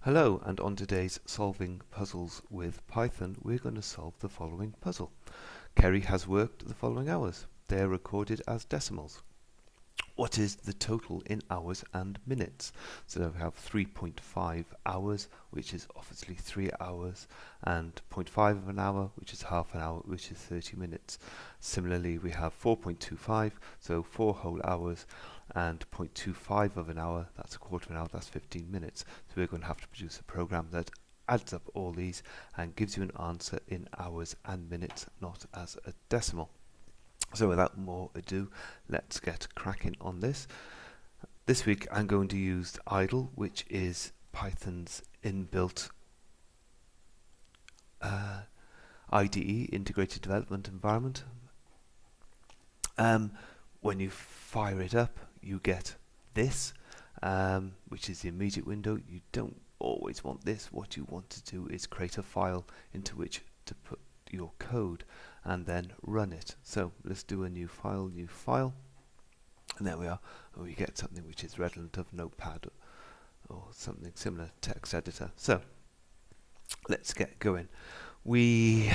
Hello, and on today's Solving Puzzles with Python, we're going to solve the following puzzle. Kerry has worked the following hours. They are recorded as decimals. What is the total in hours and minutes? So we have 3.5 hours, which is obviously 3 hours, and 0.5 of an hour, which is half an hour, which is 30 minutes. Similarly, we have 4.25, so 4 whole hours, and 0.25 of an hour, that's a quarter of an hour, that's 15 minutes. So we're going to have to produce a program that adds up all these and gives you an answer in hours and minutes, not as a decimal. So without more ado, let's get cracking on this. This week I'm going to use idle, which is Python's inbuilt IDE, Integrated Development Environment. When you fire it up, you get this, which is the immediate window. You don't always want this. What you want to do is create a file into which to put your code and then run it. So let's do a new file, and there we are. And we get something which is redolent of Notepad or something similar, text editor. So let's get going. We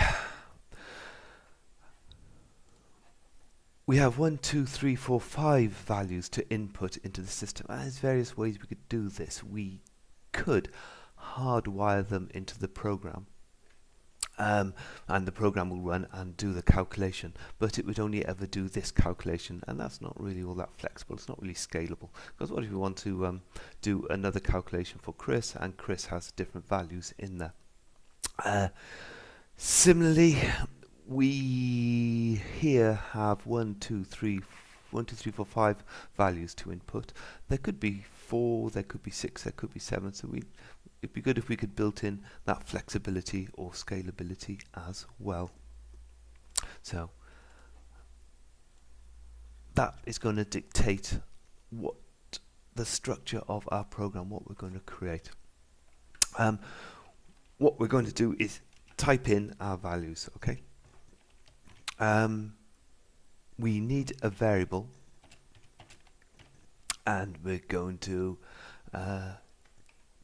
have 1, 2, 3, 4, 5 values to input into the system. There's various ways we could do this. We could hardwire them into the program. And the program will run and do the calculation, but it would only ever do this calculation, and that's not really all that flexible. It's not really scalable, because what if you want to do another calculation for Chris, and Chris has different values in there. Similarly, we here have 1, 2, 3, 4, 5 values to input. There could be 4, there could be 6, there could be 7, so it'd be good if we could build in that flexibility or scalability as well. So that is going to dictate what the structure of our program, what we're going to create. What we're going to do is type in our values, okay? We need a variable, and we're going to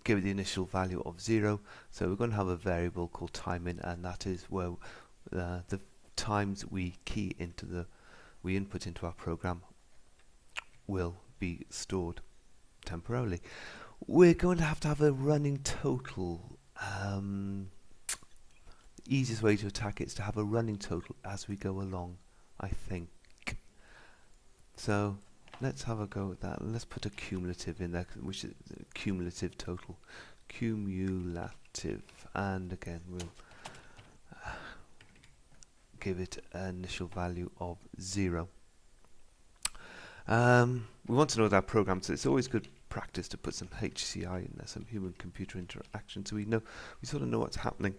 give it the initial value of 0. So we're going to have a variable called time in, and that is where the times we input into our program will be stored temporarily. We're going to have a running total. The easiest way to attack it is to have a running total as we go along, I think. So let's have a go at that. Let's put a cumulative in there, which is cumulative total. Cumulative. And again, we'll give it an initial value of 0. We want to know that program, so it's always good practice to put some HCI in there, some human-computer interaction, so we sort of know what's happening.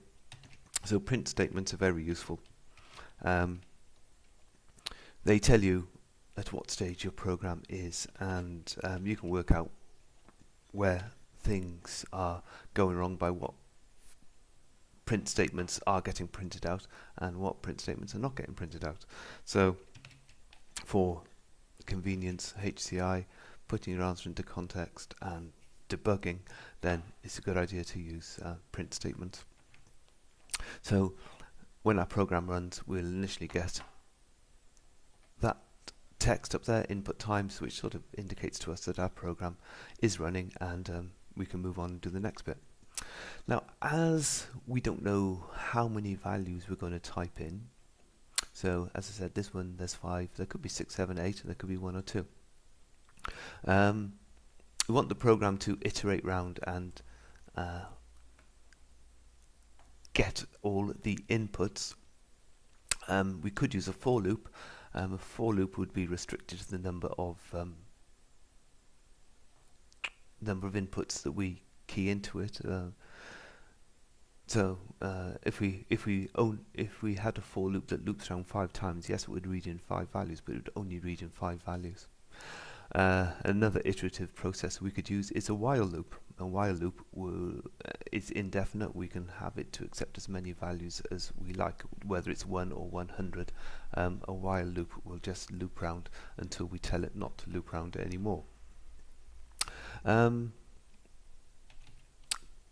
So print statements are very useful. They tell you at what stage your program is, and you can work out where things are going wrong by what print statements are getting printed out and what print statements are not getting printed out. So for convenience, HCI, putting your answer into context and debugging, then it's a good idea to use print statements. So when our program runs, we'll initially get that text up there, input times, which sort of indicates to us that our program is running, and we can move on and do the next bit. Now, as we don't know how many values we're going to type in, so as I said, this one there's 5, there could be 6, 7, 8, and there could be 1 or 2. We want the program to iterate round and get all the inputs. We could use a for loop. A for loop would be restricted to the number of inputs that we key into it. So if we had a for loop that loops around 5 times, yes, it would read in 5 values, but it would only read in 5 values. Another iterative process we could use is a while loop. A while loop is indefinite. We can have it to accept as many values as we like, whether it's 1 or 100. A while loop will just loop round until we tell it not to loop round anymore.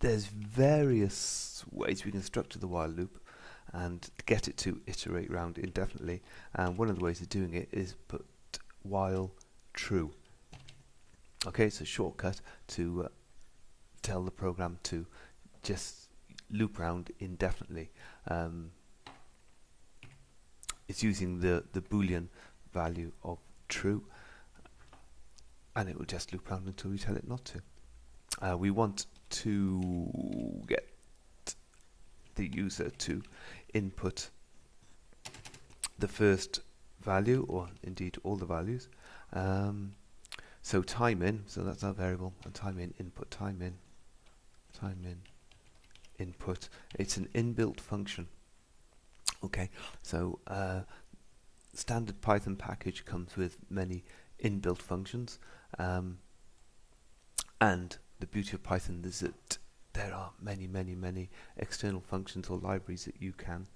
there's various ways we can structure the while loop and get it to iterate round indefinitely, and one of the ways of doing it is put while true. Okay, it's a shortcut to tell the program to just loop round indefinitely. It's using the Boolean value of true, and it will just loop round until we tell it not to. We want to get the user to input the first value, or indeed all the values. So time in, so that's our variable, and time in, input time in, input. It's an inbuilt function. Okay, so standard Python package comes with many inbuilt functions, and the beauty of Python is that there are many external functions or libraries that you can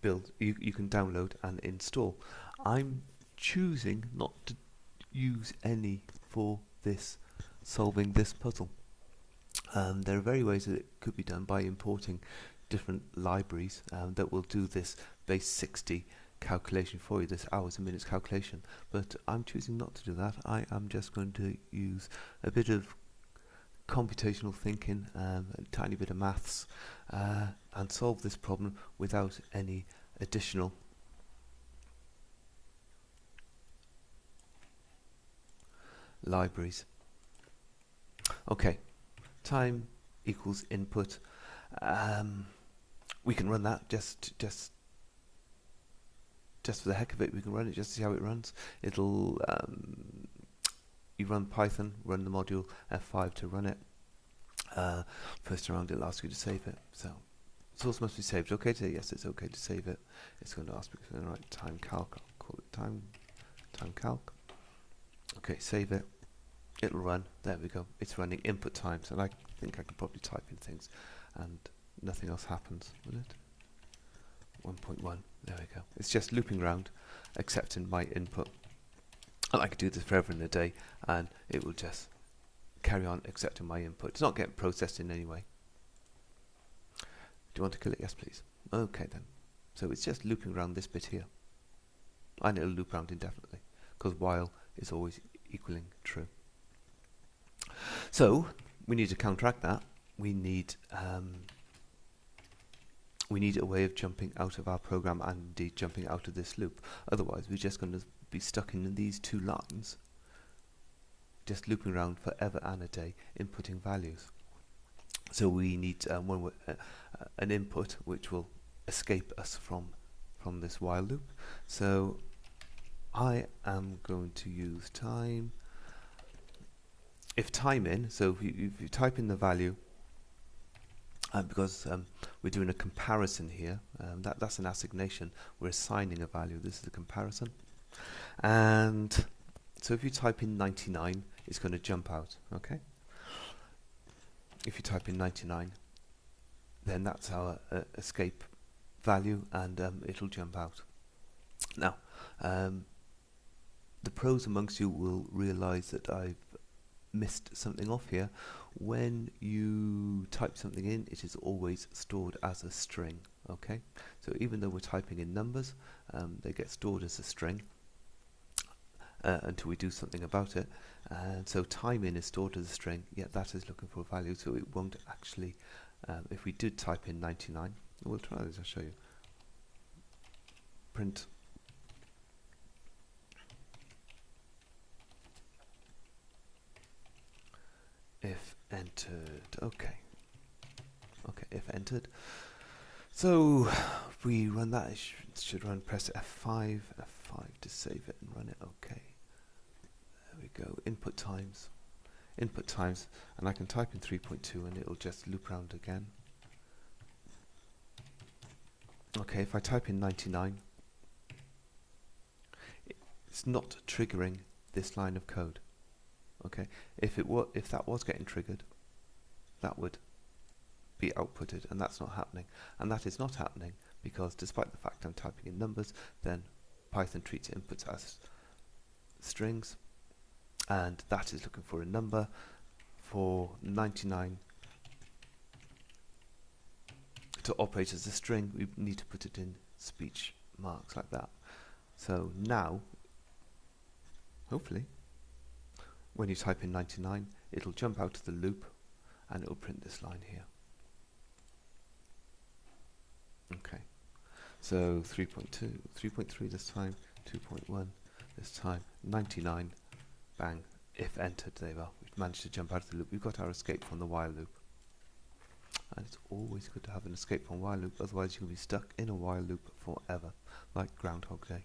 build, you can download and install. I'm choosing not to use any for this, solving this puzzle. There are various ways that it could be done by importing different libraries that will do this base 60 calculation for you, this hours and minutes calculation, but I'm choosing not to do that. I am just going to use a bit of computational thinking, a tiny bit of maths, and solve this problem without any additional libraries. Okay, time equals input. We can run that just for the heck of it. We can run it just to see how it runs. It'll you run Python, run the module F5 to run it. First around it'll ask you to save it. So source must be saved. Okay to say yes, it's okay to save it. It's going to ask me to write time calc. I'll call it time calc. Okay, save it. It'll run. There we go. It's running input times, and I think I can probably type in things and nothing else happens, will it? 1.1. There we go. It's just looping around, accepting my input. And I could do this forever in a day, and it will just carry on accepting my input. It's not getting processed in any way. Do you want to kill it? Yes, please. Okay, then. So it's just looping around this bit here. And it'll loop around indefinitely, because while is always equaling true. So we need to counteract that. We need a way of jumping out of our program, and indeed jumping out of this loop. Otherwise, we're just going to be stuck in these two lines, just looping around forever and a day, inputting values. So we need an input which will escape us from this while loop. So I am going to use time. If time in, so if you type in the value, because we're doing a comparison here, that's an assignation. We're assigning a value. This is a comparison. And so if you type in 99, it's going to jump out. Okay. If you type in 99, then that's our escape value, and it'll jump out. Now, the pros amongst you will realize that I've missed something off here. When you type something in, it is always stored as a string. Okay, so even though we're typing in numbers, they get stored as a string until we do something about it. And so time in is stored as a string, yet that is looking for a value, so it won't actually, if we did type in 99, we'll try this, I'll show you. Print if entered. Okay, if entered. So if we run that, it should run. Press F5 to save it and run it. Okay, there we go. Input times, and I can type in 3.2 and it'll just loop around again. Okay, if I type in 99, it's not triggering this line of code. Okay, if that was getting triggered, that would be outputted, and that's not happening. And that is not happening because, despite the fact I'm typing in numbers, then Python treats inputs as strings, and that is looking for a number. For 99, to operate as a string, we need to put it in speech marks like that. So now, hopefully, when you type in 99, it'll jump out of the loop and it'll print this line here. Okay, so 3.2, 3.3 this time, 2.1 this time, 99, bang, if entered, there we are. We've managed to jump out of the loop. We've got our escape from the while loop. And it's always good to have an escape from while loop, otherwise you'll be stuck in a while loop forever, like Groundhog Day.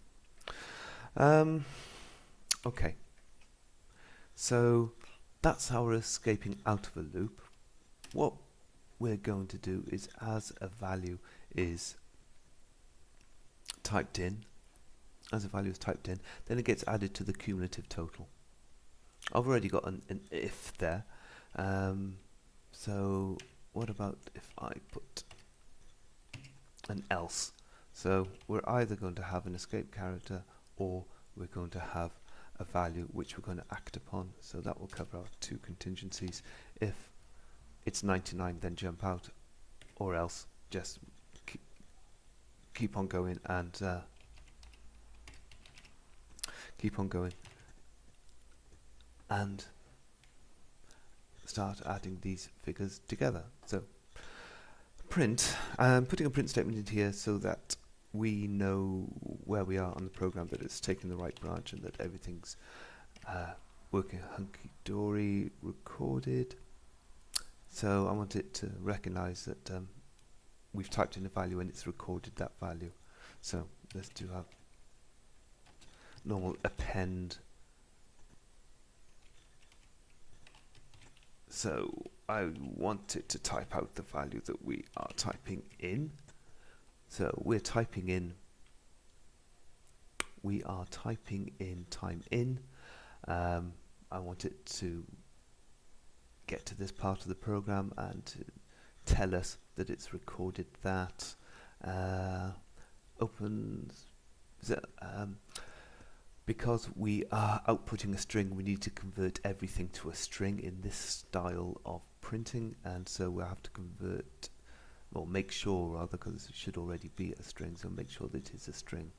Okay, so that's our escaping out of a loop. What we're going to do is, as a value is typed in, then it gets added to the cumulative total. I've already got an if there, so what about if I put an else? So we're either going to have an escape character or we're going to have a value which we're going to act upon. So that will cover our two contingencies. If it's 99, then jump out, or else just keep on going and start adding these figures together. So print, putting a print statement in here so that we know where we are on the program, that it's taken the right branch and that everything's working hunky-dory, recorded. So I want it to recognize that we've typed in a value and it's recorded that value. So let's do our normal append. So I want it to type out the value that we are typing in. So we are typing in time in. I want it to get to this part of the program and to tell us that it's recorded that. Because we are outputting a string, we need to convert everything to a string in this style of printing, and so we'll have to convert, or make sure rather, because it should already be a string, so make sure that it's a string.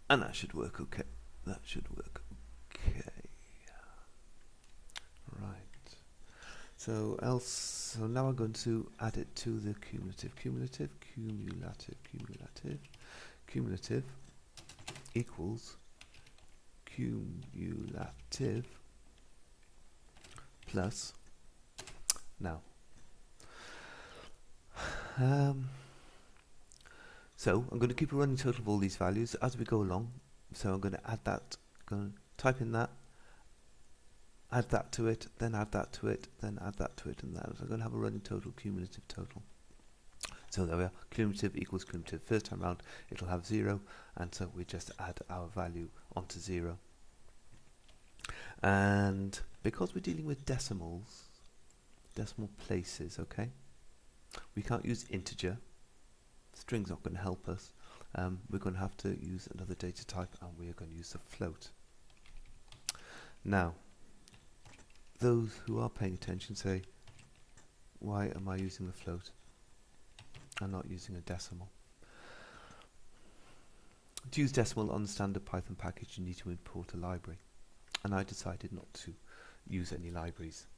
And that should work okay. That should work okay. Right. So now I'm going to add it to the cumulative equals cumulative plus now. So I'm going to keep a running total of all these values as we go along. So I'm going to add that, going to type in that, add that to it, then add that to it, then add that to it, and that. So I'm going to have a running total, cumulative total. So there we are, cumulative equals cumulative. First time round it'll have 0, and so we just add our value onto 0. And because we're dealing with decimal places, okay, we can't use integer. String's not going to help us. We're going to have to use another data type, and we are going to use a float. Now, those who are paying attention say, why am I using the float? I'm not using a decimal. To use decimal on the standard Python package, you need to import a library. And I decided not to use any libraries.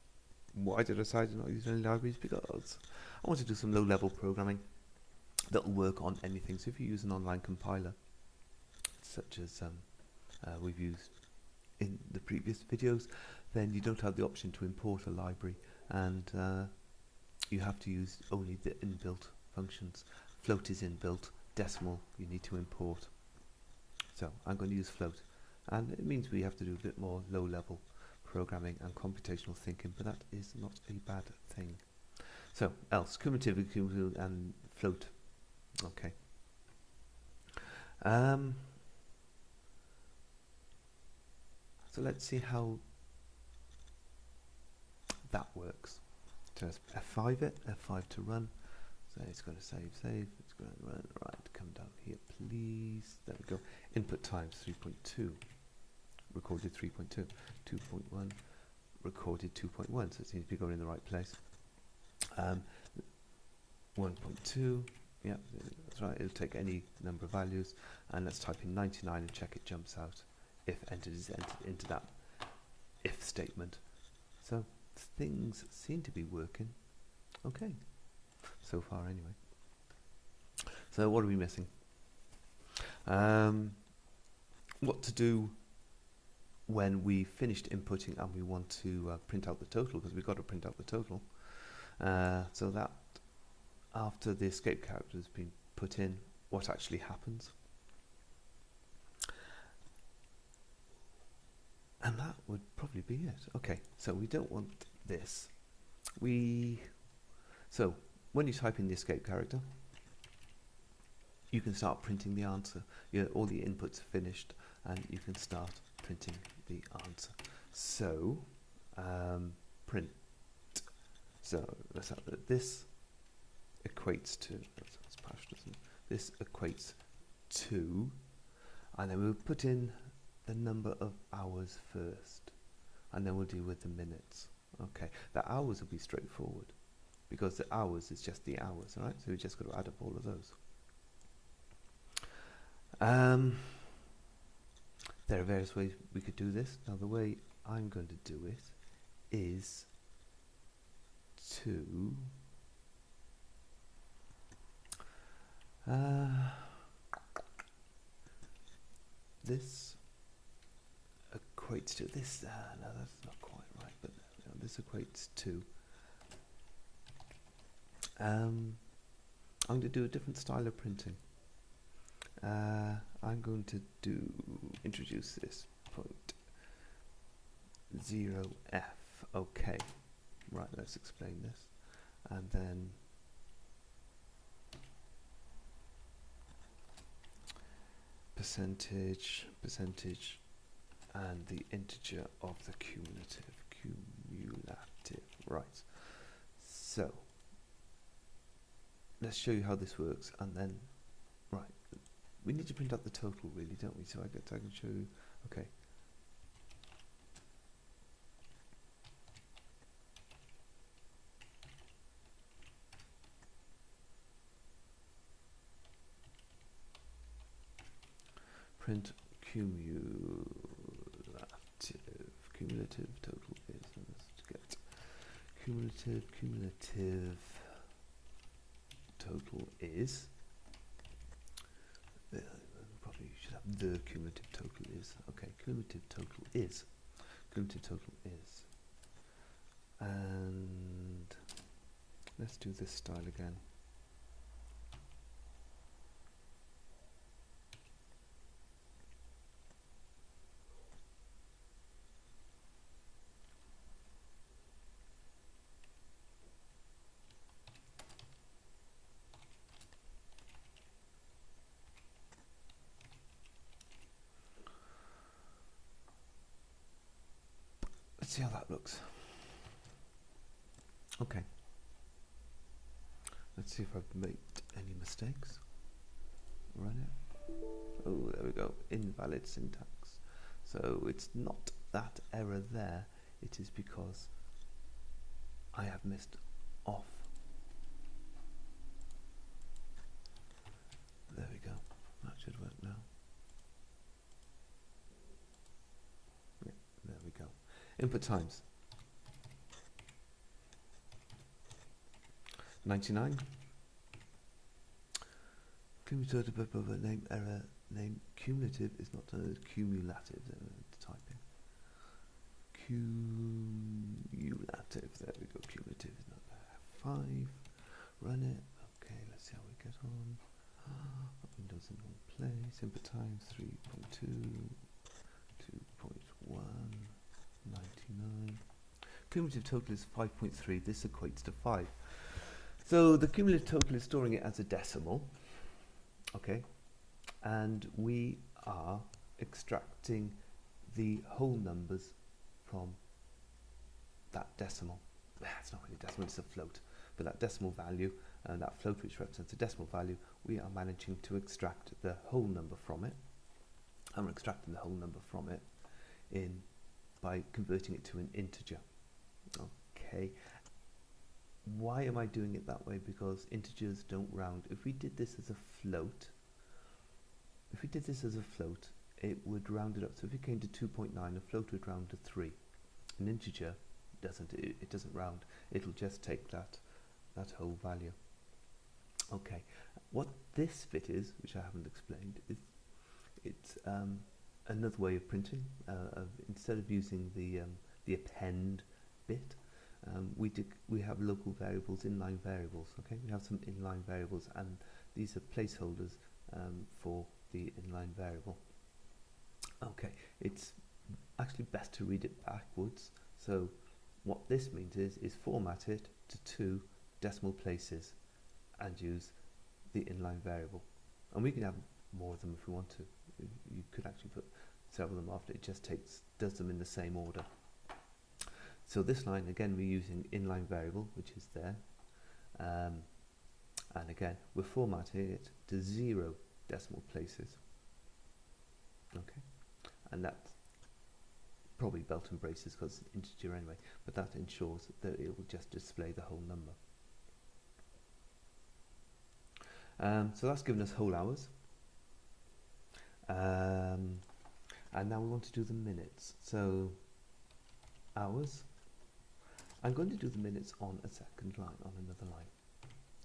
Why did I decide not to use any libraries? Because I want to do some low-level programming that will work on anything. So if you use an online compiler, such as we've used in the previous videos, then you don't have the option to import a library, and you have to use only the inbuilt functions. Float is inbuilt, decimal you need to import. So I'm going to use float, and it means we have to do a bit more low-level programming and computational thinking, but that is not a bad thing. So else, cumulative and float. Okay. So let's see how that works. So let's F5 it, F5 to run. So it's going to save, it's going to run. Right, come down here, please. There we go. Input times 3.2. Recorded 3.2. 2.1. recorded 2.1, so it seems to be going in the right place. 1.2, yeah, that's right, it'll take any number of values, and let's type in 99 and check it jumps out if entered is entered into that if statement. So things seem to be working okay, so far anyway. So what are we missing? What to do when we finished inputting and we want to print out the total, because we've got to print out the total. So that after the escape character has been put in, what actually happens. And that would probably be it. Okay, so we don't want this. So when you type in the escape character, you can start printing the answer. All the inputs are finished, and you can start printing the answer. So print. So let's have that. This equates to. That's Pash, doesn't it? This equates to, and then we'll put in the number of hours first, and then we'll deal with the minutes. Okay, the hours will be straightforward because the hours is just the hours, right? So we just got to add up all of those. There are various ways we could do this. Now the way I'm going to do it is to this equates to this. No, that's not quite right, but this equates to I'm going to do a different style of printing. I'm going to introduce this point 0f. Okay, right, let's explain this, and then percentage, and the integer of the cumulative, right. So let's show you how this works, and then right, we need to print out the total, really, don't we? So I can show you. Okay. Print cumulative total is, let's get cumulative total is, probably should have the cumulative total is, okay, cumulative total is, and let's do this style again. Let's see how that looks. Okay. Let's see if I've made any mistakes. Run it. Oh, there we go. Invalid syntax. So it's not that error there. It is because I have missed off. There we go. That should work now. Yeah, there we go. Input times 99. Cumulative name error. Name cumulative is not cumulative. Typing cumulative. There we go. Cumulative is not there. 5. Run it. Okay. Let's see how we get on. Windows in one place. Input times 3.2, 2.1. 99. Cumulative total is 5.3. This equates to 5. So the cumulative total is storing it as a decimal. Okay. And we are extracting the whole numbers from that decimal. It's not really a decimal, it's a float. But that decimal value, and that float which represents a decimal value, we are managing to extract the whole number from it. And we're extracting the whole number from it by converting it to an integer. Okay. Why am I doing it that way? Because integers don't round. If we did this as a float, it would round it up. So if it came to 2.9, a float would round to 3. An integer doesn't. It doesn't round. It'll just take that whole value. Okay. What this bit is, which I haven't explained, is it's another way of printing. Instead of using the append bit, we have local variables, inline variables. Okay, we have some inline variables, and these are placeholders for the inline variable. Okay, it's actually best to read it backwards. So what this means is format it to 2 decimal places and use the inline variable. And we can have more of them if we want to. You could actually put several of them after. It just does them in the same order. So this line, again, we're using inline variable, which is there. And again, we're formatting it to 0 decimal places. Okay, and that's probably belt and braces because it's integer anyway, but that ensures that it will just display the whole number. So that's given us whole hours. And now we want to do the minutes. So hours. I'm going to do the minutes on a second line, on another line.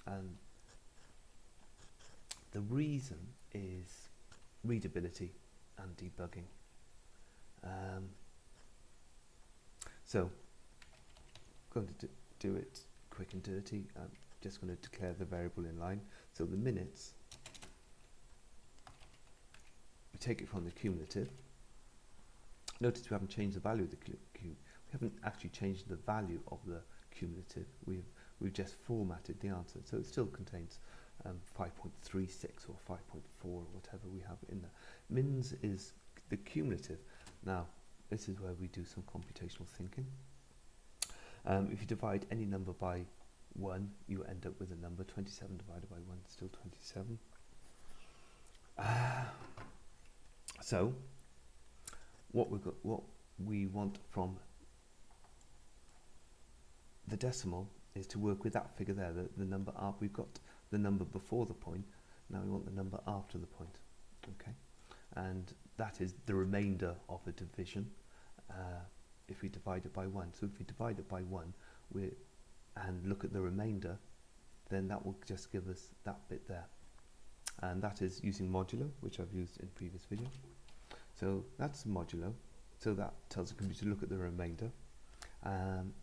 And the reason is readability and debugging. So I'm going to do it quick and dirty. I'm just going to declare the variable in line. So the minutes, we take it from the cumulative. Notice we haven't changed the value of the we haven't actually changed the value of the cumulative. We've just formatted the answer, so it still contains 5.36 or 5.4 or whatever we have in there. Mins is the cumulative. Now this is where we do some computational thinking. If you divide any number by 1, you end up with a number. 27 divided by 1 is still 27. So what we want from the decimal is to work with that figure there, the number up. We've got the number before the point, now we want the number after the point. Okay, and that is the remainder of a division if we divide it by 1. So if we divide it by 1 and look at the remainder, then that will just give us that bit there, and that is using modulo, which I've used in previous video. So that's modulo, so that tells the computer to look at the remainder, and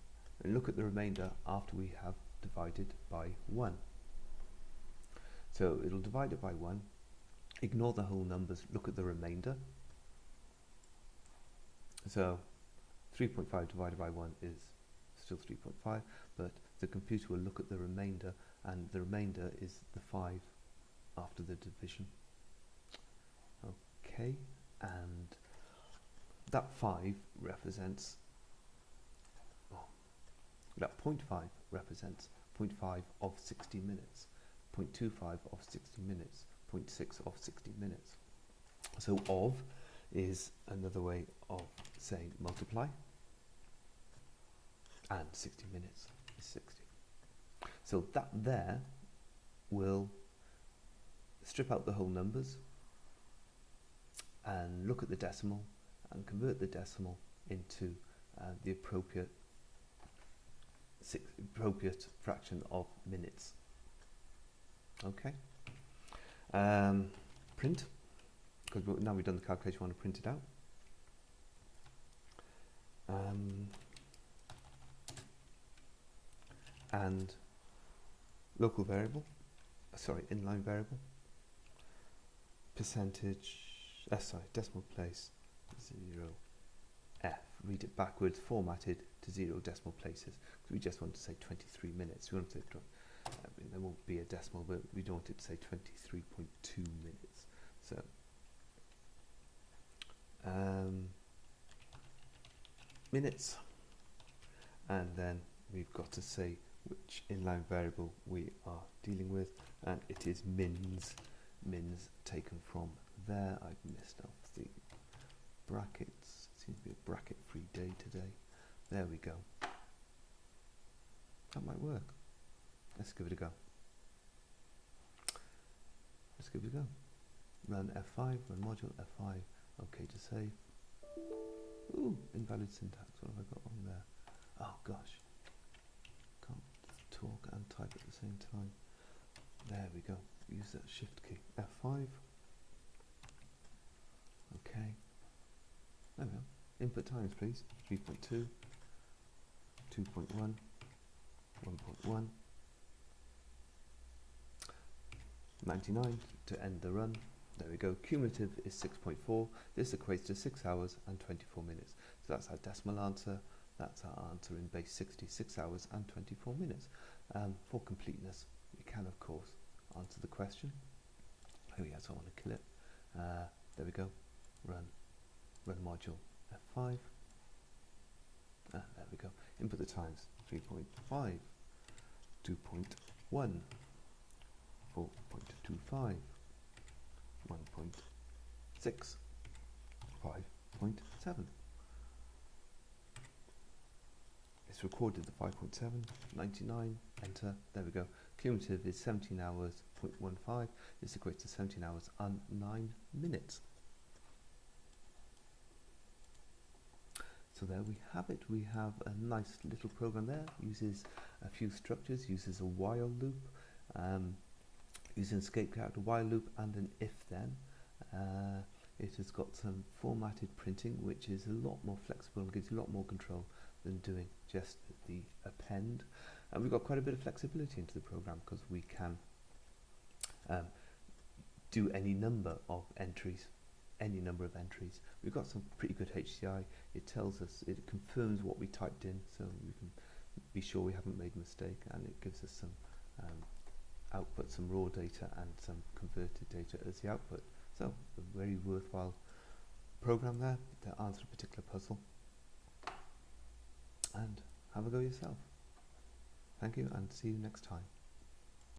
look at the remainder after we have divided by 1. So it'll divide it by 1, ignore the whole numbers, look at the remainder. So 3.5 divided by 1 is still 3.5, but the computer will look at the remainder, and the remainder is the 5 after the division. Okay, and that 5 represents, that 0.5 represents 0.5 of 60 minutes, 0.25 of 60 minutes, 0.6 of 60 minutes. So of is another way of saying multiply, and 60 minutes is 60. So that there will strip out the whole numbers and look at the decimal and convert the decimal into the appropriate fraction of minutes. Okay. Print, because now we've done the calculation, we want to print it out. And local variable, sorry, inline variable, percentage, decimal place, 0f, read it backwards, formatted to 0 decimal places, because we just want to say 23 minutes. We want to say, there won't be a decimal, but we don't want it to say 23.2 minutes. So minutes, and then we've got to say which inline variable we are dealing with, and it is mins taken from there. I've missed off the brackets. It's seems to be a bracket-free day today. There we go. That might work. Let's give it a go. Let's give it a go. Run F5, run module, F5, OK to save. Ooh, invalid syntax, what have I got on there? Oh gosh, can't talk and type at the same time. There we go, use that shift key, F5. OK, there we go. Input times please, 3.2, 2.1, 1.1, 99 to end the run. There we go. Cumulative is 6.4. This equates to 6 hours and 24 minutes. So that's our decimal answer. That's our answer in base 60, 6 hours and 24 minutes. For completeness, we can of course answer the question. Oh yeah, so I want to kill it. There we go. Run module F5. There we go. Input the times 3.5, 2.1, 4.25, 1.6, 5.7. It's recorded the 5.7, 99, enter, there we go. Cumulative is 17 hours, 0.15. This equates to 17 hours and 9 minutes. So there we have it. We have a nice little program there. Uses a few structures, uses a while loop, using escape character, while loop, and an if-then. It has got some formatted printing, which is a lot more flexible and gives you a lot more control than doing just the append. And we've got quite a bit of flexibility into the program because we can do any number of entries. We've got some pretty good HCI. It tells us, it confirms what we typed in, so we can be sure we haven't made a mistake, and it gives us some output, some raw data and some converted data as the output. So a very worthwhile program there to answer a particular puzzle. And have a go yourself. Thank you and see you next time.